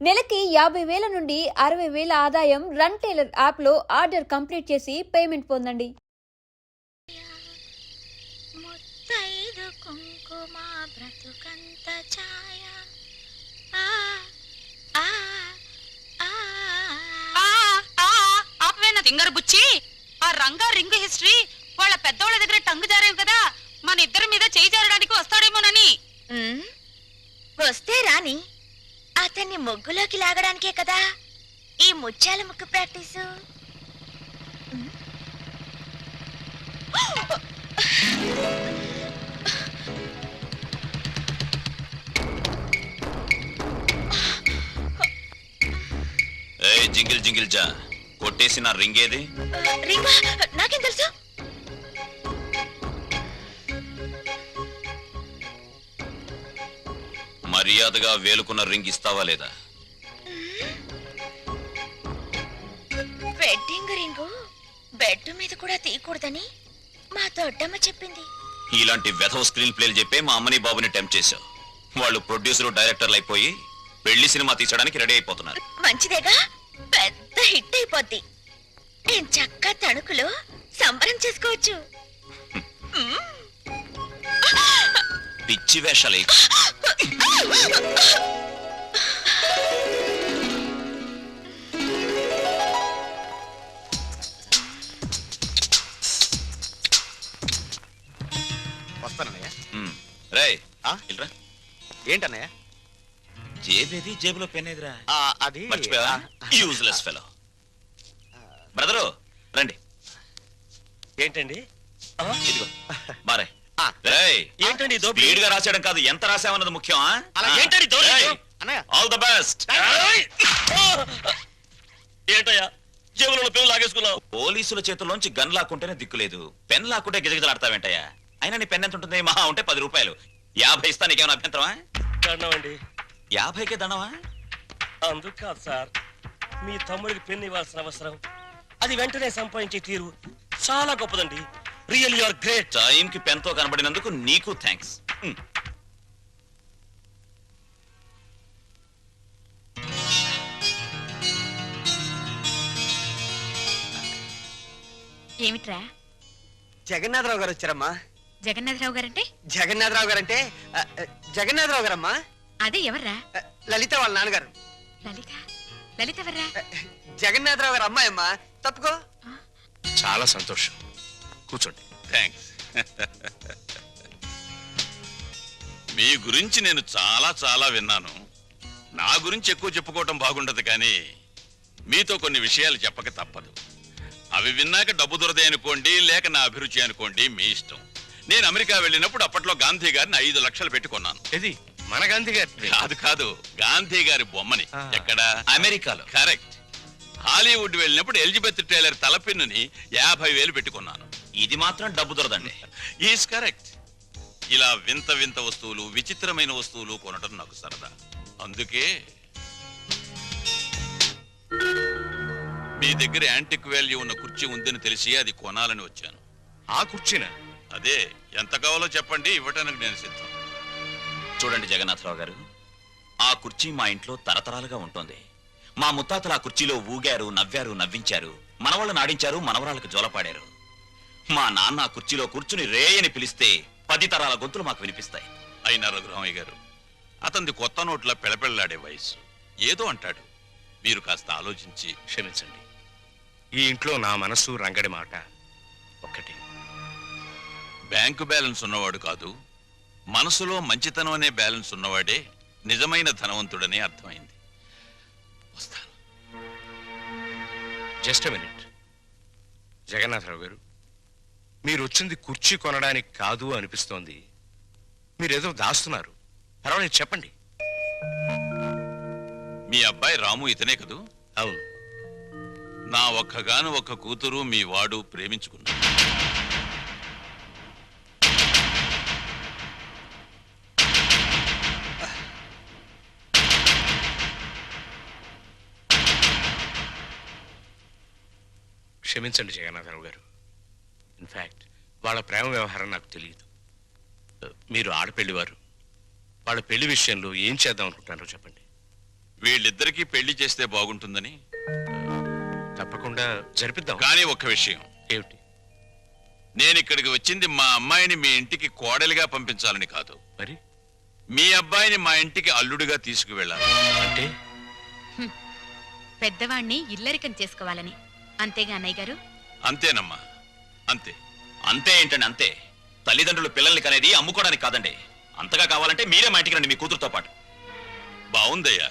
నెలకి 50,000 నుండి 60,000 ఆదాయం రన్ టైలర్ యాప్లో ఆర్డర్ కంప్లీట్ చేసి పేమెంట్ పొందండి. ముత్తైదు కుంకుమ బ్రతుకంత ఛాయ ఆపవేనా తింగర బుచ్చి. ఆ రంగా రింగు హిస్టరీ వాళ్ళ పెద్దవాళ్ళ దగ్గర టంగు జారేవు కదా, మన ఇద్దరి మీద చేయి జారడానికి వస్తాడేమోనని. వస్తే రాని, అతన్ని ముగ్గులోకి లాగడానికే కదా ఈ ముత్యాల ముగ్గు ప్రాక్టీసు. జింగిల్ జింగిల్ జా కొట్టేసి నా రింగ్ ఏది? రింగా నాకేం తెలుసు? మర్యాదగా వేలుకున్న రింగ్ ఇస్తావా లేదా? వెడ్డింగ్ రింగు బెడ్ మీద కూడా తీయకూడదని మా దొడ్డమ్మ చెప్పింది. ఇలాంటి వెధవ స్క్రీన్ ప్లేలు చెప్పే మా అమ్మని బాబుని టెంప్ట్ చేశావు. వాళ్ళు ప్రొడ్యూసర్ డైరెక్టర్లు అయిపోయి పెళ్లి సినిమా తీసడానికి రెడీ అయిపోతున్నారు. మంచిదేగా, పెద్ద హిట్ అయిపోద్ది. నేను చక్క తణుకులో సంబరం చేసుకోవచ్చు. పిచ్చి వేషాలు వస్తానన్నయ్య. రేయ్ ఏంటన్నయ్య? జేబేది? జేబులో పెన్ ఏదిరా? అది మర్చిపోయావా? Useless fellow. బ్రదరు రండి. ఏంటండి? ఇదిగో బారే. ఏంటండి స్పీడ్ గా రాసేయడం కాదు, ఎంత రాసామన్నది ముఖ్యం. All the best. ఏంటయ్యా జేబులో పెన్ లాగేసుకున్నావు? పోలీసుల చేతుల్లోంచి గన్ లాక్కుంటేనే దిక్కులేదు, పెన్ లాక్కుంటే గిజగిజలాడతావేంటయ్యా? అయినా నీ పెన్ ఎంత ఉంటుంది? మహా ఉంటే 10 రూపాయలు. 50 ఇస్తా, నీకేమైనా అభ్యంతరమా? దండమండి. 50కే దండమా? అందుకు కాదు సార్, మీ తమ్ముడికి పెన్ ఇవ్వాల్సిన అవసరం, అది వెంటనే సంపాదించే తీరు చాలా గొప్పదండి. Real you are great. Time కి పెన్ తో కనబడినందుకు నీకు థ్యాంక్స్. ఏమిట్రా? జగన్నాథరావు గారు వచ్చారమ్మా. జగన్నాథరావు గారంటే? జగన్నాథరావు గారంటే జగన్నాథరావు గారమ్మా. అదే ఎవర్రా? లలిత వాళ్ళ నాన్నగారు. లలిత? లలిత ఎవర్రా? జగన్నాథరావు గారు అమ్మాయి అమ్మా. తప్పుకో. చాలా సంతోషం, కూర్చోండి. థ్యాంక్స్. మీ గురించి నేను చాలా చాలా విన్నాను. నా గురించి ఎక్కువ చెప్పుకోవటం బాగుండదు, కానీ మీతో కొన్ని విషయాలు చెప్పక తప్పదు. అవి విన్నాక డబ్బు దొరదే అనుకోండి, లేక నా అభిరుచి అనుకోండి, మీ ఇష్టం. నేను అమెరికా వెళ్ళినప్పుడు అప్పట్లో గాంధీ గారిని 5 లక్షలు పెట్టుకున్నాను. ఇది మన గాంధీ గారి? కాదు కాదు, గాంధీ గారి బొమ్మని. ఎక్కడ? అమెరికాలో. కరెక్ట్. హాలీవుడ్ వెళ్ళినప్పుడు ఎలిజబెత్ టైలర్ తలపిన్నుని 50,000 పెట్టుకున్నాను. ఇది మాత్రం డబ్బు దొరదండి. Is correct. ఇలా వింత వింత వస్తువులు, విచిత్రమైన వస్తువులు కొనటం నాకు సరదా. అందుకే మీ దగ్గర యాంటిక్ వాల్యూ ఉన్న కుర్చీ ఉందని తెలిసి అది కొనాలని వచ్చాను. ఆ కుర్చీనా? అదే, ఎంత కావాలో చెప్పండి, ఇవ్వటానికి నేను సిద్ధం. చూడండి జగన్నాథరావు గారు, ఆ కుర్చీ మా ఇంట్లో తరతరాలుగా ఉంటుంది. మా ముత్తాతలు ఆ కుర్చీలో ఊగారు, నవ్వారు, నవ్వించారు, మనవాళ్ళు నాడించారు, మనవరాలకు జోలపాడారు. మా నాన్న ఆ కుర్చీలో కూర్చుని రే అని పిలిస్తే 10 తరాల గొంతులు మాకు వినిపిస్తాయి. అయినా రఘురామయ్య గారు, అతనిది కొత్త నోట్ల పెళపెళ్లాడే వయసు. ఏదో అంటాడు, మీరు కాస్త ఆలోచించి. క్షమించండి, ఈ ఇంట్లో నా మనసు రంగడి మాట ఒక్కటి. బ్యాంకు బ్యాలెన్స్ ఉన్నవాడు కాదు, మనసులో మంచితనం అనే బ్యాలెన్స్ ఉన్నవాడే నిజమైన ధనవంతుడని అర్థమైంది. వస్తాను. Just minute. జగన్నాథరావు గారు, మీరు వచ్చింది కుర్చీ కొనడానికి కాదు అనిపిస్తోంది. మీరేదో దాస్తున్నారు. పర్వాలేదు, చెప్పండి. మీ అబ్బాయి రాము ఇతనే కదూ? అవును. నా ఒక్కగాను ఒక్క కూతురు మీ వాడు ప్రేమించుకున్నాడు. క్షమించండి జగన్నాథరావు గారు, ఇన్ఫ్యాక్ట్ వాళ్ళ ప్రేమ వ్యవహారం నాకు తెలియదు. మీరు ఆడపెళ్లివారు, వాళ్ళ పెళ్లి విషయంలో ఏం చేద్దాం అనుకుంటున్నారో చెప్పండి. వీళ్ళిద్దరికీ పెళ్లి చేస్తే బాగుంటుందని. తప్పకుండా జరిపిద్దాం. కానీ ఒక్క విషయం ఏమిటి? నేను ఇక్కడికి వచ్చింది మా అమ్మాయిని మీ ఇంటికి కోడలిగా పంపించాలని కాదు, మరి మీ అబ్బాయిని మా ఇంటికి అల్లుడిగా తీసుకువెళ్ళాలి. అంటే పెద్దవాణ్ణి ఇల్లరికం చేసుకోవాలని, అంతేగా అన్నయ్య గారు? అంతేనమ్మా, అంతే. అంతే ఏంటండి అంతే. తల్లిదండ్రులు పిల్లల్ని కనేది అమ్ముకోవడానికి కాదండి. అంతగా కావాలంటే మీరే మా ఇంటికి రండి మీ కూతురుతో పాటు. బావుందయ్యా.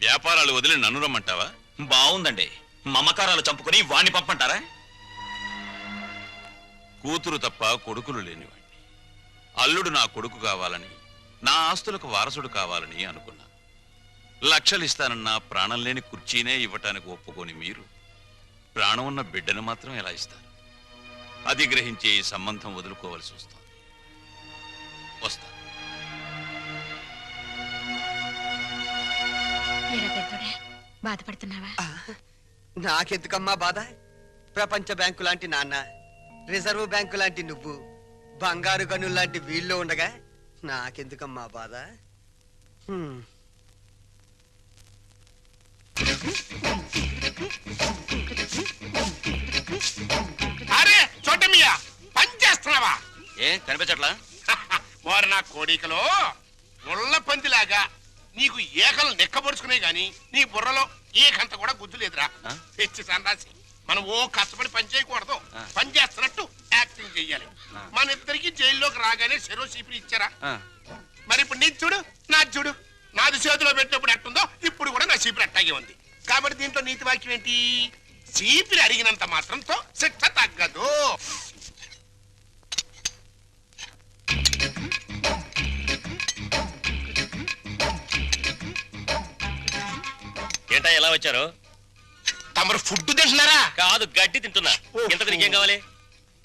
వ్యాపారాలు వదిలి నన్ను రమ్మంటావా? బాగుందండి. మమకారాలు చంపుకుని వాణ్ణి పంపంటారా? కూతురు తప్ప కొడుకులు లేనివాణ్ణి. అల్లుడు నా కొడుకు కావాలని, నా ఆస్తులకు వారసుడు కావాలని అనుకున్నాను. లక్షలు ఇస్తానన్నా ప్రాణం లేని కుర్చీనే ఇవ్వటానికి ఒప్పుకొని మీరు ప్రాణం ఉన్న బిడ్డను మాత్రం ఎలా ఇస్తారు? అది గ్రహించి ఈ సంబంధం వదులుకోవలసి వస్తుంది. వస్తా. ఎరా పెద్దోడా, బాధపడుతున్నావా? నాకెందుకమ్మా బాధ? ప్రపంచ బ్యాంకు లాంటి నాన్న, రిజర్వ్ బ్యాంకు లాంటి నువ్వు, బంగారు గనులు లాంటి వీళ్ళు ఉండగా నాకెందుకమ్మా బాధ? హ్మ్. అరే చోటమియా, పని చేస్తున్నావా? ఏం కనిపించట్లా? వారు నా కోడికలో ముళ్ళ పందిలాగా నీకు ఏకలు నెక్కబరుచుకునే గాని నీ బుర్రలో ఏకంత కూడా గుద్దు లేదురా. తెచ్చి సన్నాసి, మనం ఓ కష్టపడి పని చేయకూడదు, పని చేస్తున్నట్టు యాక్టింగ్ చెయ్యాలి. మన ఇద్దరికి జైల్లోకి రాగానే చెరో చీపిరి ఇచ్చారా? మరి ఇప్పుడు నీ చూడు, నా చూడు, నాది చేతిలో పెట్టినప్పుడు ఎట్టుందో ఇప్పుడు కూడా నా చీపిరి అట్టాగే ఉంది. కాబట్టి దీంట్లో నీతి వాక్యం ఏంటి? చీపిరి అడిగినంత మాత్రంతో శిక్ష తగ్గదు. ఏంటా ఎలా వచ్చారు? తమరు ఫుడ్ తింటున్నారా? కాదు, గడ్డి తింటున్నా. ఇంత ఇంకేం కావాలి?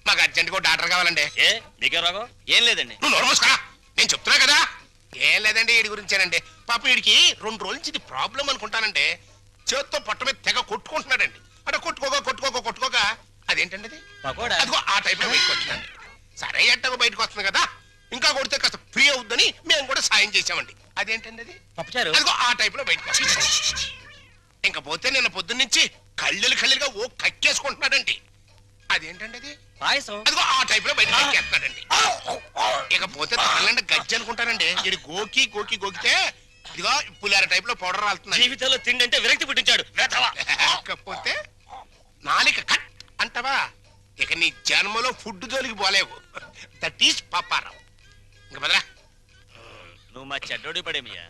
మాకు అర్జెంట్ గా డాక్టర్ కావాలండి. ఏ మీకేం రాగం? ఏం లేదండి. నువ్వు నోరు మూసుకురా, నేను చెప్తున్నా కదా. ఏం లేదండి, వీడి గురించేనండి. పాప వీడికి 2 రోజుల నుంచి ఇది ప్రాబ్లం అనుకుంటానండి. చేత్తో పొట్ట మీద తెగ కొట్టుకుంటున్నాడండి. అంటే కొట్టుకోక అదేంటండి అది? పకోడా? అదిగో ఆ టైప్ లో బయటకు వచ్చిందండి. సరే ఎట్టగో బయటకు వస్తుంది కదా, ఇంకా కొడితే కాస్త ఫ్రీ అవుద్దని మేము కూడా సాయం చేసామండి. అదేంటండి అది? పప్పుచారు? అదిగో ఆ టైప్ లో బయటకు వస్తుంది. ఇంకా పోతే నిన్న పొద్దున్న నుంచి కళ్ళుగా ఓ కక్కేసుకుంటున్నాడండి. అదేంటండి అది? పాయసం? అదిగో ఆ టైప్ లో బయటకు ఎక్కేస్తున్నాడండి. ఇకపోతే తాళ్ళంటే గజ్జి అనుకుంటానండి. ఇది గోకితే ఇదిగో పులిహార టైప్ లో పౌడర్ రాలుతుంది. జీవితంలో తిండి అంటే విరక్తి పుట్టించాడు. ఇకపోతే నాలిక కట్ అంటవా? ఇక నీ జన్మలో ఫుడ్ జోలికి పోలేవు. That is Paparao. ఇంకా బదరా, నువ్వు మా చెడ్డోడి పడేమియా.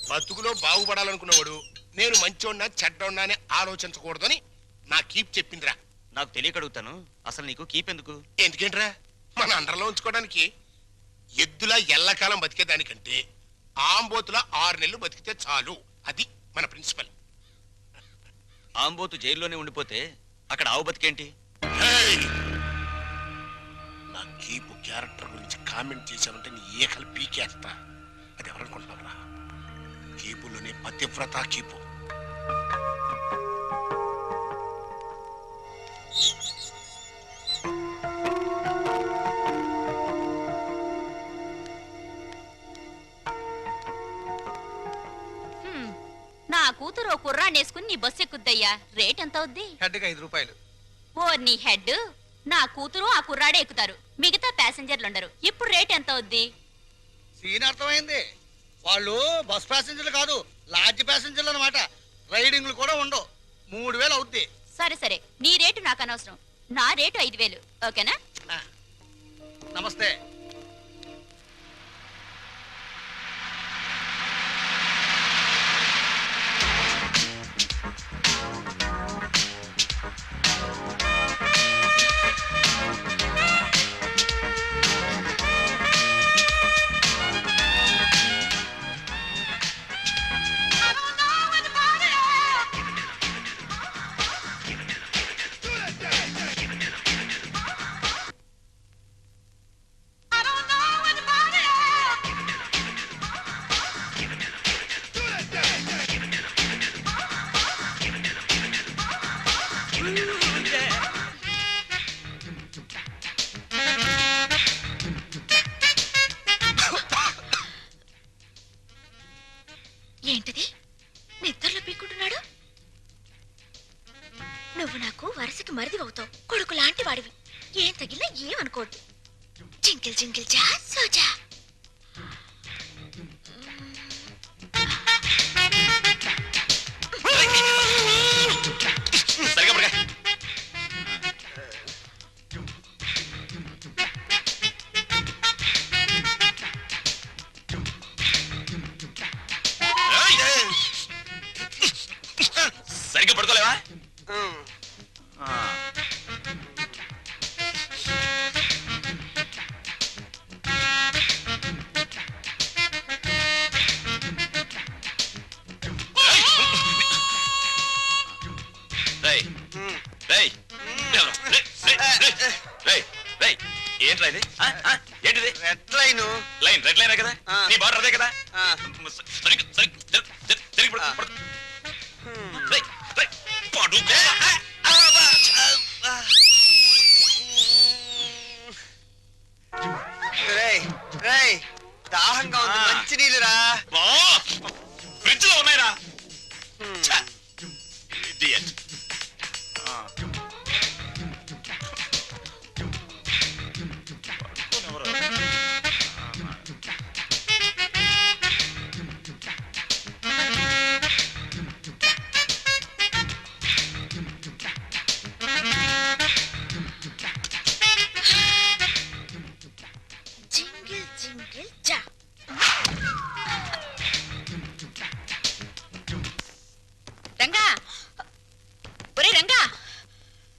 బతుకులో బాగుపడాలనుకున్నవాడు నేను మంచోడినా చెడ్డోడినా అని ఆలోచించకూడదని నా కీప్ చెప్పిందిరా. నాకు తెలియక అడుగుతాను, అసలు నీకు కీప్ ఎందుకు? ఎందుకేంట్రా? మన అండర్లో ఉంచుకోవడానికి. ఎద్దులా ఎల్లకాలం బతికేదానికంటే ఆంబోతులా 6 నెలలు బతికితే చాలు. అది మన ప్రిన్సిపల్. ఆంబోతు జైల్లోనే ఉండిపోతే అక్కడ ఆవు బతికేంటి? నా కీపు క్యారెక్టర్ గురించి కామెంట్ చేశానంటే నీ ఏకలు పీకేస్తా. అది ఎవరనుకుంటున్నారా? కీపులోనే పతివ్రత కీపు. నా కూతురు ఓ కుర్రాన్ని వేసుకుని నీ బస్సు ఎక్కుద్దయ్యా. రేట్ ఎంత అవుద్ది? హెడ్కి 5 రూపాయలు. ఓ నీ హెడ్, నా కూతురు ఆ కుర్రాడే ఎక్కుతారు, మిగతా ప్యాసింజర్లు ఉండరు. ఇప్పుడు రేట్ ఎంత అవుద్ది? సీన్ అర్థమైంది. వాళ్ళు బస్ ప్యాసింజర్లు కాదు, లాడ్జ్ ప్యాసింజర్లు అనమాట. రైడింగ్లు కూడా ఉండవు. 3000 అవుద్ది. సరే నీ రేటు నాకు అనవసరం. నా రేటు 5000. ఓకేనా? నమస్తే. కవర్లో పీక్కుంటున్నాడు? నువ్వు నాకు వరసకి మరిది అవుతావు, కొడుకు లాంటి వాడివి. ఏం తగిలినా ఏమనుకోవద్దు. జింకిల్ జింకిల్ జా సోజా. సరిగా పడగా. సరిగ్గా పడుకోలేవా? ఏంట్రా ఇది? ఏంటిది? Red line. Line, red line కదా? నీ బార్డర్ అదే కదా? దాహంగా ఉంది, మంచి నీళ్ళురా. ఫ్రిడ్జ్ లో ఉన్నాయిరా. జింగిల్ జింగిల్ జా. రంగా, ఒరే రంగా,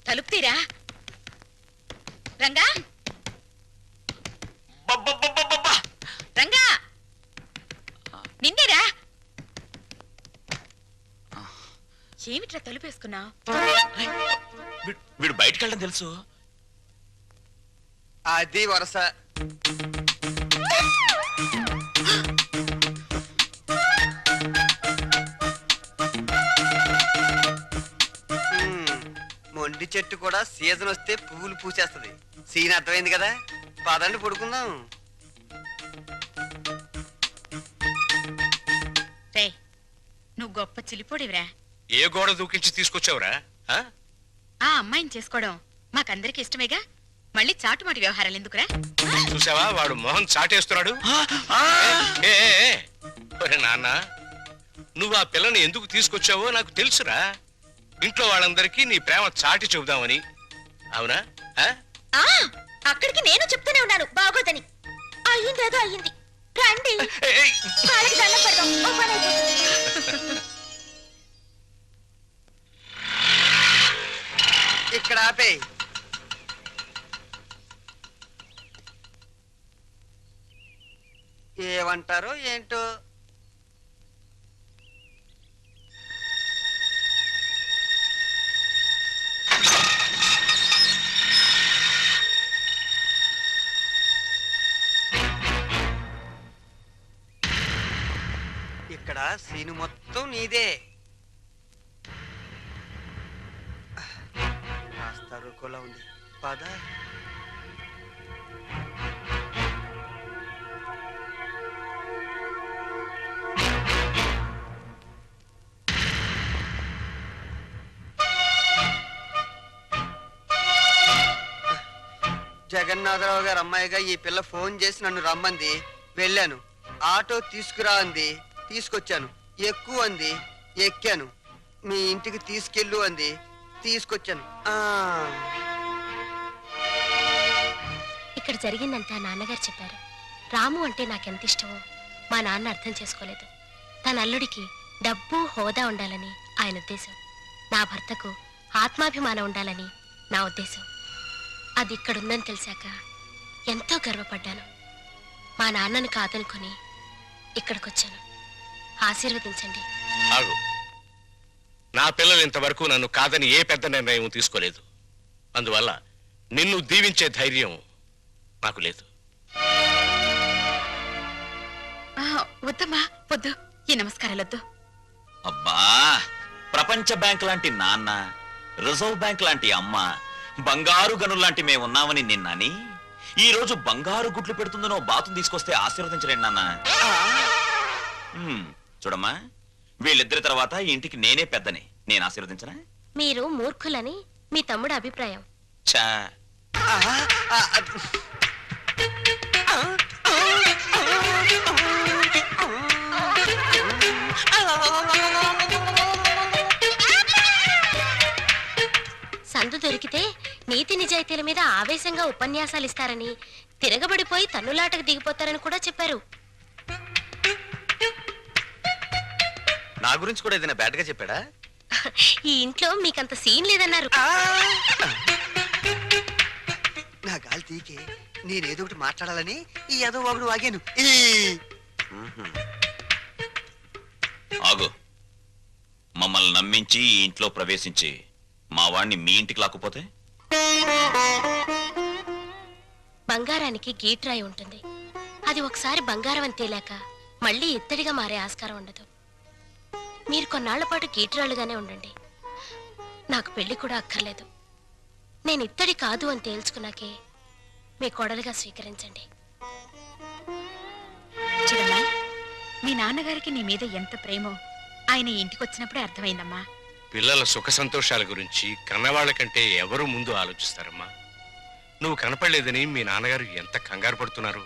తలుపు తీరా. రంగా, రంగా, నిన్నేరా. ఏమిట్రా తలుపేసుకున్నావు? వీడు బయటకు వెళ్ళడం తెలుసు. అది వరస. మొండి చెట్టు కూడా సీజన్ వస్తే పువ్వులు పూసేస్తది. సీన్ అర్థమైంది కదా? పదండి పడుకుందాం. రే, నువ్వు గొప్ప చిలిపోడివిరా. ఏ గోడ దూకించి తీసుకొచ్చావురా? ఆ అమ్మాయిని చేసుకోవడం మాకందరికి ఇష్టమేగా. మళ్ళీ చాటుమాటి వ్యవహారాలు ఎందుకురా? చూసావా, వాడు మొహం చాటేస్తున్నాడు. ఏ, ఏ, ఏ. ఒరే నాన్న, నువ్వు ఆ పిల్లని ఎందుకు తీసుకొచ్చావో నాకు తెలుసురా. ఇంట్లో వాళ్ళందరికీ నీ ప్రేమ చాటి చెబుదామని. అవునా? అక్కడికి నేను చెప్తూనే ఉన్నాను బాగోదని. అయ్యిందేదో అయ్యింది. రండి, వాళ్ళకి దండం పెడదాం. ఓ పని అయిపోతుంది. ఇక్కడ ఆపే. ఏమంటారో ఏంటో. ఇక్కడ సీను మొత్తం నీదే. కాస్త రుకోలా ఉంది. పద. జగన్నాథరావు గారు అమ్మాయిగా ఈ పిల్ల ఫోన్ చేసి నన్ను రమ్మంది. వెళ్ళాను. ఆటో తీసుకురా అంది, తీసుకొచ్చాను. ఎక్కువ అంది, ఎక్కాను. మీ ఇంటికి తీసుకెళ్ళు అంది, తీసుకొచ్చాను. ఇక్కడ జరిగిందంతా నాన్నగారు చెప్పారు. రాము అంటే నాకెంత ఇష్టమో మా నాన్న అర్థం చేసుకోలేదు. తన అల్లుడికి డబ్బు హోదా ఉండాలని ఆయన ఉద్దేశం. నా భర్తకు ఆత్మాభిమానం ఉండాలని నా ఉద్దేశం. అది ఇక్కడుందని తెలిసాక ఎంతో గర్వపడ్డాను. మా నాన్నను కాదనుకొని ఇక్కడికొచ్చాను. ఆశీర్వదించండి. ఆగు. నా పిల్లలు ఇంతవరకు నన్ను కాదని ఏ పెద్ద నిర్ణయం తీసుకోలేదు. అందువల్ల నిన్ను దీవించే ధైర్యం నాకు లేదు. వద్దమ్మా, వద్దు. ఈ నమస్కారాలొద్దు. అబ్బా, ప్రపంచ బ్యాంక్ లాంటి నాన్న, రిజర్వ్ బ్యాంక్ లాంటి అమ్మ, బంగారు గనుల్లాంటి మేమున్నామని నిన్నని ఈ రోజు బంగారు గుడ్లు పెడుతుందనో బాతుని తీసుకొస్తే ఆశీర్వదించలేండి నాన్న. చూడమ్మా, వీళ్ళిద్దరి తర్వాత ఈ ఇంటికి నేనే పెద్దని నేను ఆశీర్వదించనా? మీరు మూర్ఖులని మీ తమ్ముడు అభిప్రాయం. చా సందు దొరికితే నీతి నిజాయితీల మీద ఆవేశంగా ఉపన్యాసాలు ఇస్తారని, తిరగబడిపోయి తన్నులాటకు దిగిపోతారని కూడా చెప్పారు. నా గురించి కూడా ఏదైనా బ్యాడ్ గా చెప్పాడా? ఈ ఇంట్లో మీకంత సీన్ లేదన్నారు. నా గాలి తీకే నేనేదో ఒకటి మాట్లాడాలని ఈ ఏదో ఒకడు వాగాను. ఆగు. మమ్మల్ని నమ్మించి ఈ ఇంట్లో ప్రవేశించి మా వాణ్ణి మీ ఇంటికి లాక్కుపోతే? బంగారానికి గీట్రాయి ఉంటుంది. అది ఒకసారి బంగారం అని తేలాక మళ్ళీ ఇత్తడిగా మారే ఆస్కారం ఉండదు. మీరు కొన్నాళ్ల పాటు గీట్రాలుగానే ఉండండి. నాకు పెళ్లి కూడా అక్కర్లేదు. నేను ఇత్తడి కాదు అని తేల్చుకున్నాకే మీ కోడలుగా స్వీకరించండి. చూడమ్మా, మీ నాన్నగారికి నీ మీద ఎంత ప్రేమో ఆయన ఇంటికి వచ్చినప్పుడే అర్థమైందమ్మా. పిల్లల సుఖ సంతోషాల గురించి కన్నవాళ్ల కంటే ఎవరు ముందు ఆలోచిస్తారమ్మా. నువ్వు కనపడలేదని మీ నాన్నగారు ఎంత కంగారు పడుతున్నారు.